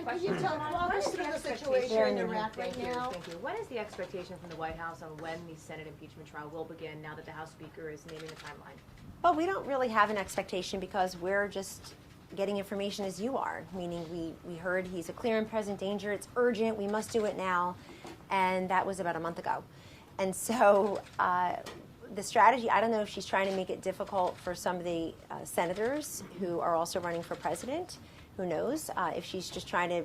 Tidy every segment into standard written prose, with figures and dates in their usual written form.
could you walk us through the situation in Iraq right now? Thank you. What is the expectation from the White House on when the Senate impeachment trial will begin now that the House Speaker is naming a timeline? Well, we don't really have an expectation because we're just getting information as you are, meaning we heard he's a clear and present danger, it's urgent, we must do it now, and that was about a month ago. And so the strategy, I don't know if she's trying to make it difficult for some of the senators who are also running for president, who knows, if she's just trying to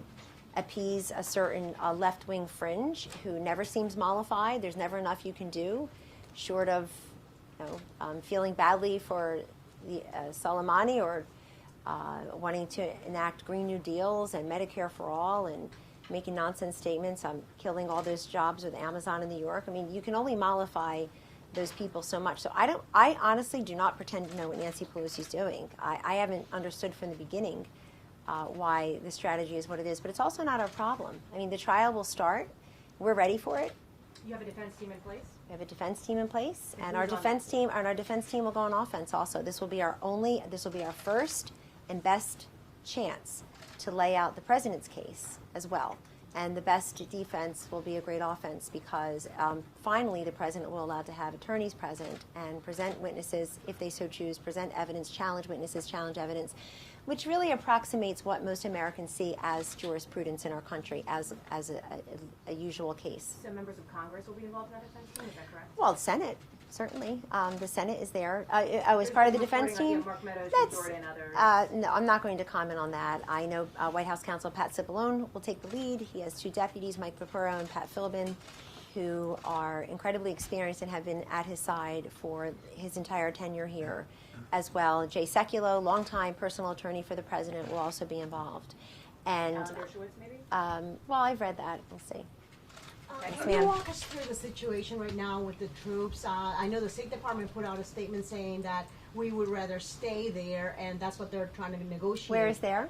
appease a certain left-wing fringe who never seems mollified. There's never enough you can do, short of feeling badly for the Soleimani or wanting to enact Green New Deals and Medicare for all and making nonsense statements on killing all those jobs with Amazon in New York. I mean, you can only mollify those people so much. So I honestly do not pretend to know what Nancy Pelosi's doing. I haven't understood from the beginning why the strategy is what it is, but it's also not our problem. I mean, the trial will start. We're ready for it. You have a defense team in place? We have a defense team in place, and our defense team will go on offense also. This will be our first and best chance to lay out the president's case as well. And the best defense will be a great offense because finally the president will allow to have attorneys present and present witnesses if they so choose, present evidence, challenge witnesses, challenge evidence, which really approximates what most Americans see as jurisprudence in our country as a usual case. So members of Congress will be involved in that defense team, is that correct? Well, the Senate, certainly. The Senate is there. As part of the defense team? Mark Meadows, Jordan, others. No, I'm not going to comment on that. I know White House counsel Pat Cipollone will take the lead. He has two deputies, Mike Papuro and Pat Philbin, who are incredibly experienced and have been at his side for his entire tenure here as well. Jay Sekulow, longtime personal attorney for the president, will also be involved. And Dershowitz, maybe? well, I've read that. We'll see. Can you walk us through the situation right now with the troops? I know the State Department put out a statement saying that we would rather stay there, and that's what they're trying to negotiate. Where is there?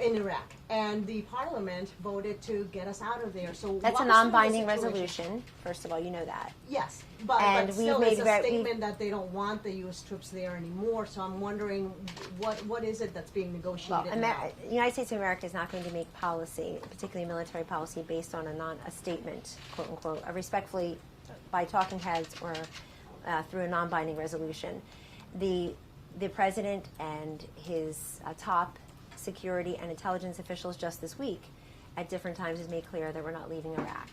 In Iraq. And the Parliament voted to get us out of there. So That's a non-binding resolution. First of all, you know that. Yes, but still we've it's made a statement that they don't want the U.S. troops there anymore. So I'm wondering what is it that's being negotiated now? The United States of America is not going to make policy, particularly military policy, based on a statement, quote unquote, respectfully by talking heads or through a non-binding resolution. The president and his top security and intelligence officials just this week at different times has made clear that we're not leaving Iraq.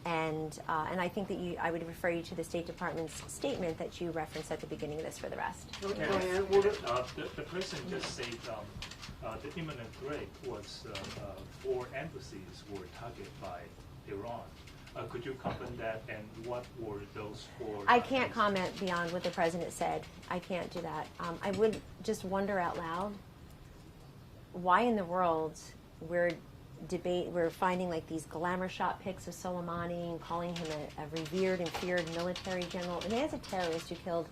And I think that I would refer you to the State Department's statement that you referenced at the beginning of this for the rest. The president just said the imminent threat was 4 embassies were targeted by Iran. Could you comment that, and what were those 4? I can't comment beyond what the president said. I can't do that. I would just wonder out loud why in the world we're finding like these glamour shot pics of Soleimani and calling him a revered and feared military general. The man's a terrorist who killed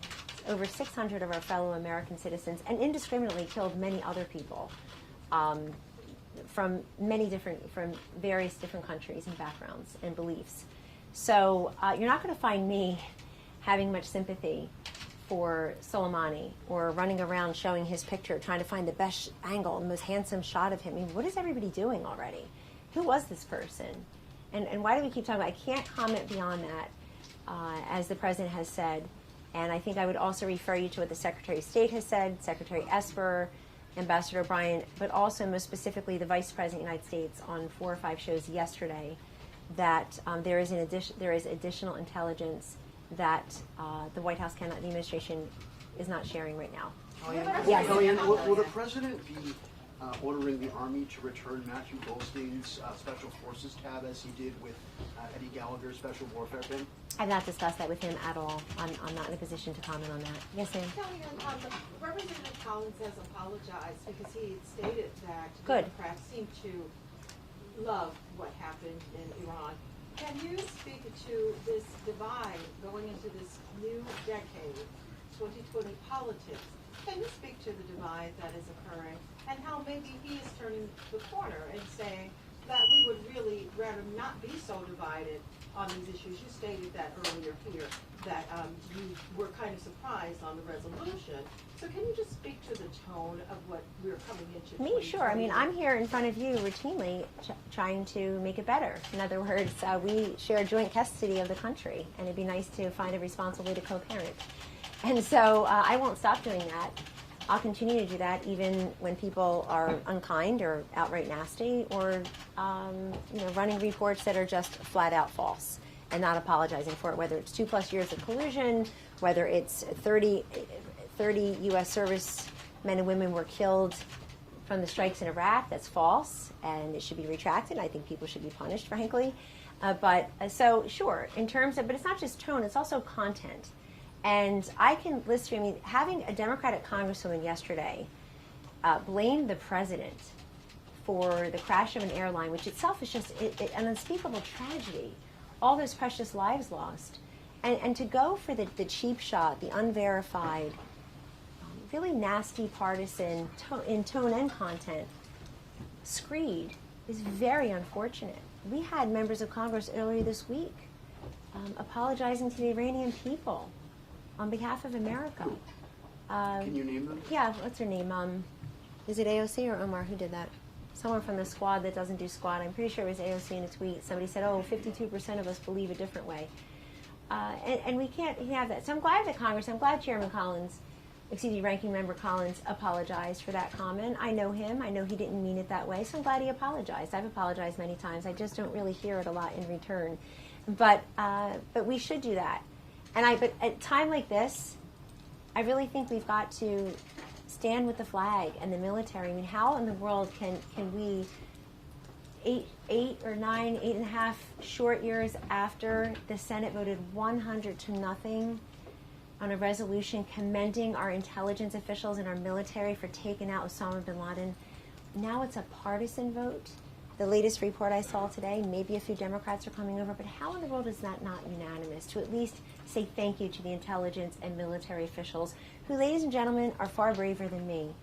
over 600 of our fellow American citizens and indiscriminately killed many other people from various different countries and backgrounds and beliefs. So you're not going to find me having much sympathy for Soleimani or running around showing his picture, trying to find the best angle and most handsome shot of him. I mean, what is everybody doing already? Who was this person? And why do we keep talking about it? I can't comment beyond that, as the president has said. And I think I would also refer you to what the Secretary of State has said, Secretary Esper, Ambassador O'Brien, but also most specifically the Vice President of the United States on 4 or 5 shows yesterday, that there is additional intelligence that the White House the administration is not sharing right now. Yes. Will the president be ordering the Army to return Matthew Goldstein's Special Forces tab as he did with Eddie Gallagher's Special Warfare pin? I've not discussed that with him at all. I'm not in a position to comment on that. Yes, ma'am? Kellyanne, Representative Collins has apologized because he stated that Good. Democrats seem to love what happened in Iran. Can you speak to this divide going into this new decade, 2020 politics? Can you speak to the divide that is occurring and how maybe he is turning the corner and saying that we would really rather not be so divided on these issues. You stated that earlier here, that you were kind of surprised on the resolution. So can you just speak to the tone of what we're coming into? Me, sure. I mean, I'm here in front of you routinely trying to make it better. In other words, we share joint custody of the country, and it'd be nice to find a responsible way to co-parent. And so I won't stop doing that. I'll continue to do that even when people are unkind or outright nasty, or running reports that are just flat out false and not apologizing for it, whether it's 2+ years of collusion, whether it's 30 U.S. servicemen and women were killed from the strikes in Iraq. That's false, and it should be retracted. I think people should be punished, frankly. So sure, in terms of, but it's not just tone, it's also content. And I can list you, I mean, having a Democratic Congresswoman yesterday blame the president for the crash of an airline, which itself is just an unspeakable tragedy, all those precious lives lost. And to go for the cheap shot, the unverified, really nasty partisan in tone and content screed is very unfortunate. We had members of Congress earlier this week apologizing to the Iranian people on behalf of America. Can you name them? Yeah, what's her name? Is it AOC or Omar who did that? Someone from the squad that doesn't do squad. I'm pretty sure it was AOC in a tweet. Somebody said, 52% of us believe a different way. And we can't have that. So I'm glad that I'm glad Chairman Collins, Ranking Member Collins apologized for that comment. I know him. I know he didn't mean it that way. So I'm glad he apologized. I've apologized many times. I just don't really hear it a lot in return. But we should do that. But at a time like this, I really think we've got to stand with the flag and the military. I mean, how in the world can we, 8.5 short years after the Senate voted 100-0 on a resolution commending our intelligence officials and our military for taking out Osama bin Laden, now it's a partisan vote? The latest report I saw today, maybe a few Democrats are coming over, but how in the world is that not unanimous? To at least say thank you to the intelligence and military officials who, ladies and gentlemen, are far braver than me.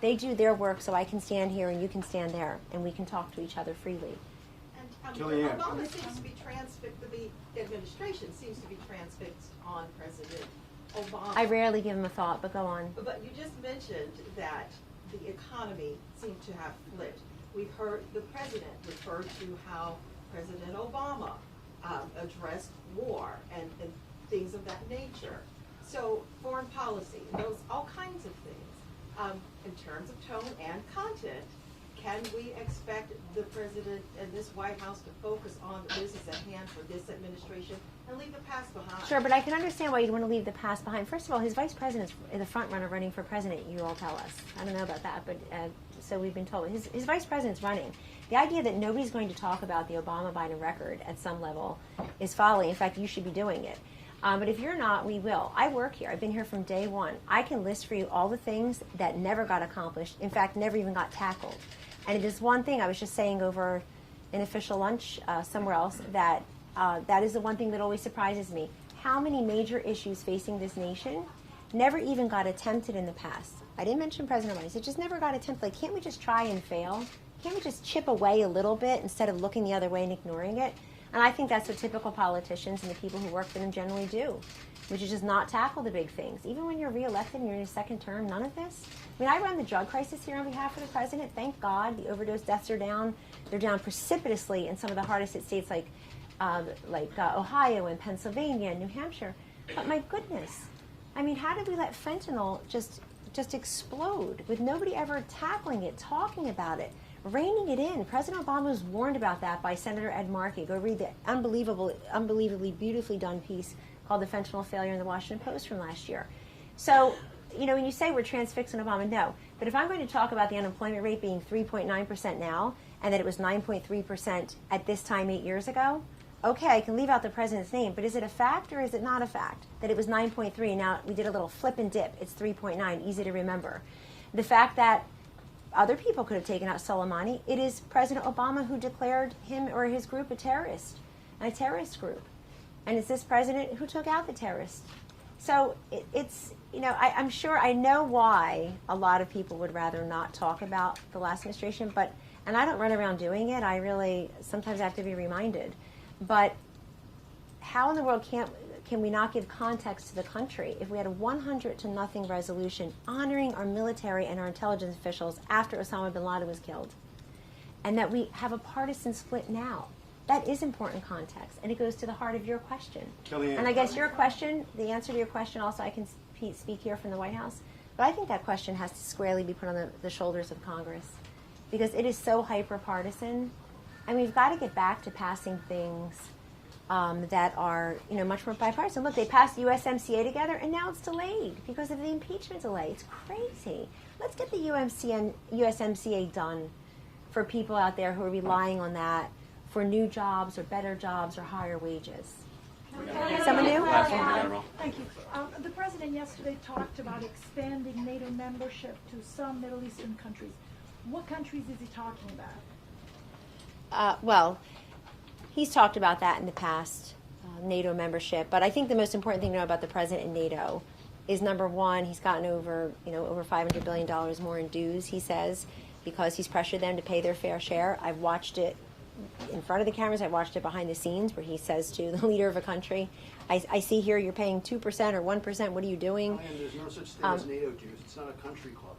They do their work so I can stand here and you can stand there and we can talk to each other freely. And Kellyanne. Obama seems to be transfixed, the administration seems to be transfixed on President Obama. I rarely give him a thought, but go on. But you just mentioned that the economy seemed to have flipped. We've heard the president refer to how President Obama addressed war and things of that nature. So foreign policy, those all kinds of things. In terms of tone and content, can we expect the president and this White House to focus on the business at hand for this administration and leave the past behind? Sure, but I can understand why you'd want to leave the past behind. First of all, his vice president's the front runner running for president, you all tell us. I don't know about that, but so we've been told. His vice president's running. The idea that nobody's going to talk about the Obama-Biden record at some level is folly. In fact, you should be doing it. But if you're not, we will. I work here. I've been here from day one. I can list for you all the things that never got accomplished, in fact, never even got tackled. And it is one thing, I was just saying over an official lunch somewhere else, that that is the one thing that always surprises me. How many major issues facing this nation never even got attempted in the past? I didn't mention President Obama. It just never got attempted. Like, can't we just try and fail? Can't we just chip away a little bit instead of looking the other way and ignoring it? And I think that's what typical politicians and the people who work for them generally do, which is just not tackle the big things. Even when you're reelected and you're in your second term, none of this. I mean, I run the drug crisis here on behalf of the president. Thank God the overdose deaths are down. They're down precipitously in some of the hardest hit states like Ohio and Pennsylvania and New Hampshire. But my goodness, I mean, how did we let fentanyl just explode with nobody ever tackling it, talking about it, reining it in? President Obama was warned about that by Senator Ed Markey. Go read the unbelievably beautifully done piece called The Fentanyl Failure in the Washington Post from last year. So, you know, when you say we're transfixing Obama, no. But if I'm going to talk about the unemployment rate being 3.9% now and that it was 9.3% at this time 8 years ago, okay, I can leave out the president's name, but is it a fact or is it not a fact that it was 9.3? Now we did a little flip and dip. It's 3.9, easy to remember. The fact that other people could have taken out Soleimani, it is President Obama who declared him or his group a terrorist group. And it's this president who took out the terrorists. So it's, you know, I'm sure I know why a lot of people would rather not talk about the last administration, and I don't run around doing it. I really, sometimes I have to be reminded. But how in the world can we not give context to the country if we had a 100-0 resolution honoring our military and our intelligence officials after Osama bin Laden was killed, and that we have a partisan split now? That is important context, and it goes to the heart of your question. Kellyanne. And I guess your question, the answer to your question also, I can speak here from the White House, but I think that question has to squarely be put on the shoulders of Congress, because it is so hyper-partisan, and we've got to get back to passing things that are, much more bipartisan. Look, they passed USMCA together, and now it's delayed because of the impeachment delay. It's crazy. Let's get the USMCA done for people out there who are relying on that for new jobs or better jobs or higher wages. Someone new? Thank you. The president yesterday talked about expanding NATO membership to some Middle Eastern countries. What countries is he talking about? Well, he's talked about that in the past, NATO membership. But I think the most important thing to know about the president and NATO is, number one, he's gotten over $500 billion more in dues, he says, because he's pressured them to pay their fair share. I've watched it in front of the cameras. I watched it behind the scenes where he says to the leader of a country, I see here you're paying 2% or 1%. What are you doing? And there's no such thing as NATO dues. It's not a country club.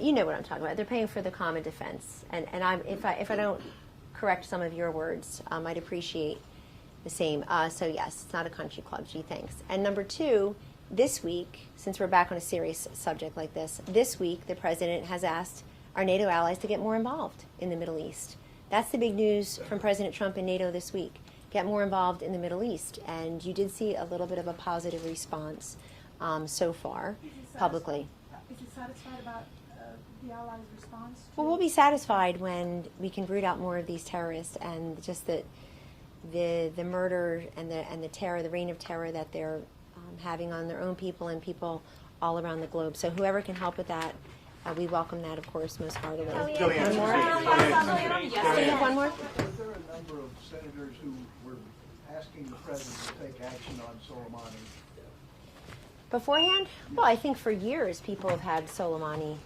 You know what I'm talking about. They're paying for the common defense. And if I don't correct some of your words, I'd appreciate the same. So yes, it's not a country club. Gee, thanks. And number two, this week, since we're back on a serious subject like this week the president has asked our NATO allies to get more involved in the Middle East. That's the big news from President Trump and NATO this week. Get more involved in the Middle East. And you did see a little bit of a positive response so far publicly. Is he satisfied about the Allies' response? Well, we'll be satisfied when we can root out more of these terrorists and just the murder and the terror, the reign of terror that they're having on their own people and people all around the globe. So whoever can help with that, we welcome that, of course, most heartily. One more? Kellyanne. One more? Was there a number of senators who were asking the president to take action on Soleimani? Beforehand? Well, I think for years people have had Soleimani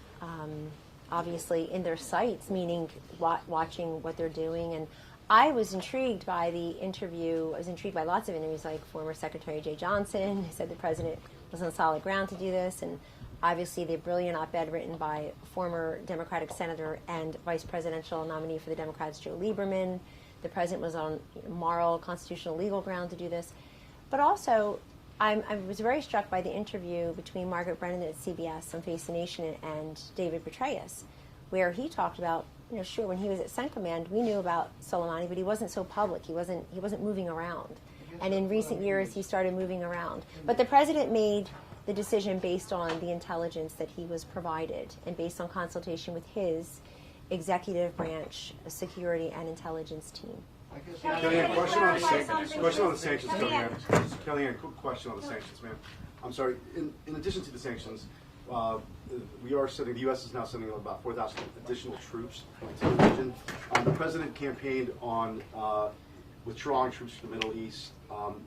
obviously in their sights, meaning watching what they're doing. And I was intrigued by the interview. I was intrigued by lots of interviews, like former Secretary Jay Johnson, who said the president was on solid ground to do this, and obviously the brilliant op-ed written by former Democratic Senator and Vice Presidential nominee for the Democrats, Joe Lieberman. The president was on moral, constitutional, legal ground to do this. But also, I was very struck by the interview between Margaret Brennan at CBS on Face the Nation and David Petraeus, where he talked about, sure, when he was at CENTCOMAND, we knew about Soleimani, but he wasn't so public. He wasn't moving around. And in recent years, he started moving around. But the president made the decision based on the intelligence that he was provided and based on consultation with his executive branch security and intelligence team. Kellyanne, question on the sanctions, Kellyanne. Kellyanne, quick question on the sanctions, ma'am. I'm sorry. In addition to the sanctions, the U.S. is now sending about 4,000 additional troops to the region. The president campaigned on withdrawing troops from the Middle East.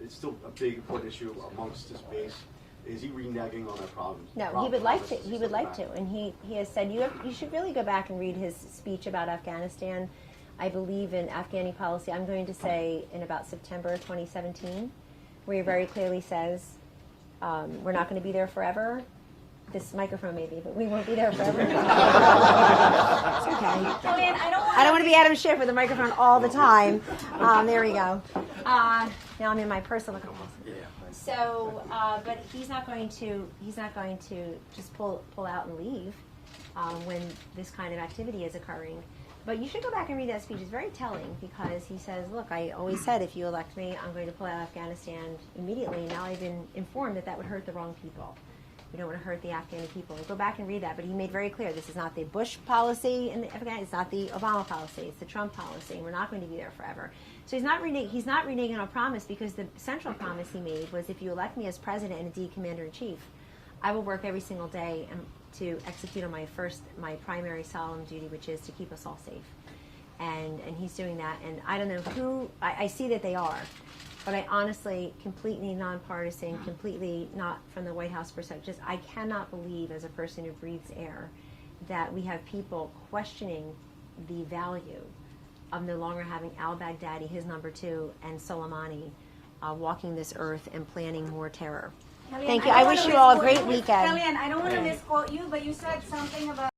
It's still a big, important issue amongst his base. Is he reneging on that problem? No, he would like to. He would like to, and he has said you should really go back and read his speech about Afghanistan. I believe in Afghani policy. I'm going to say in about September 2017, where he very clearly says we're not going to be there forever. This microphone maybe, but we won't be there forever. It's okay. I don't want to be Adam Schiff with a microphone all the time. There we go. Now I'm in my personal capacity. So, but he's not going to just pull out and leave when this kind of activity is occurring. But you should go back and read that speech. It's very telling because he says, look, I always said if you elect me, I'm going to pull out Afghanistan immediately. Now I've been informed that would hurt the wrong people. We don't want to hurt the Afghani people. Go back and read that. But he made very clear this is not the Bush policy in Afghanistan. It's not the Obama policy. It's the Trump policy. And we're not going to be there forever. So he's not reneging on a promise because the central promise he made was if you elect me as president and indeed commander-in-chief, I will work every single day to execute on my primary solemn duty, which is to keep us all safe. And he's doing that. And I don't know who, I see that they are. But I honestly, completely nonpartisan, completely not from the White House perspective, I cannot believe as a person who breathes air that we have people questioning the value of no longer having al-Baghdadi, his number 2, and Soleimani walking this earth and planning more terror. Kellyanne, Thank you. don't I wanna wish you all a misquote great weekend. Kellyanne, I don't want to misquote you, but you said something about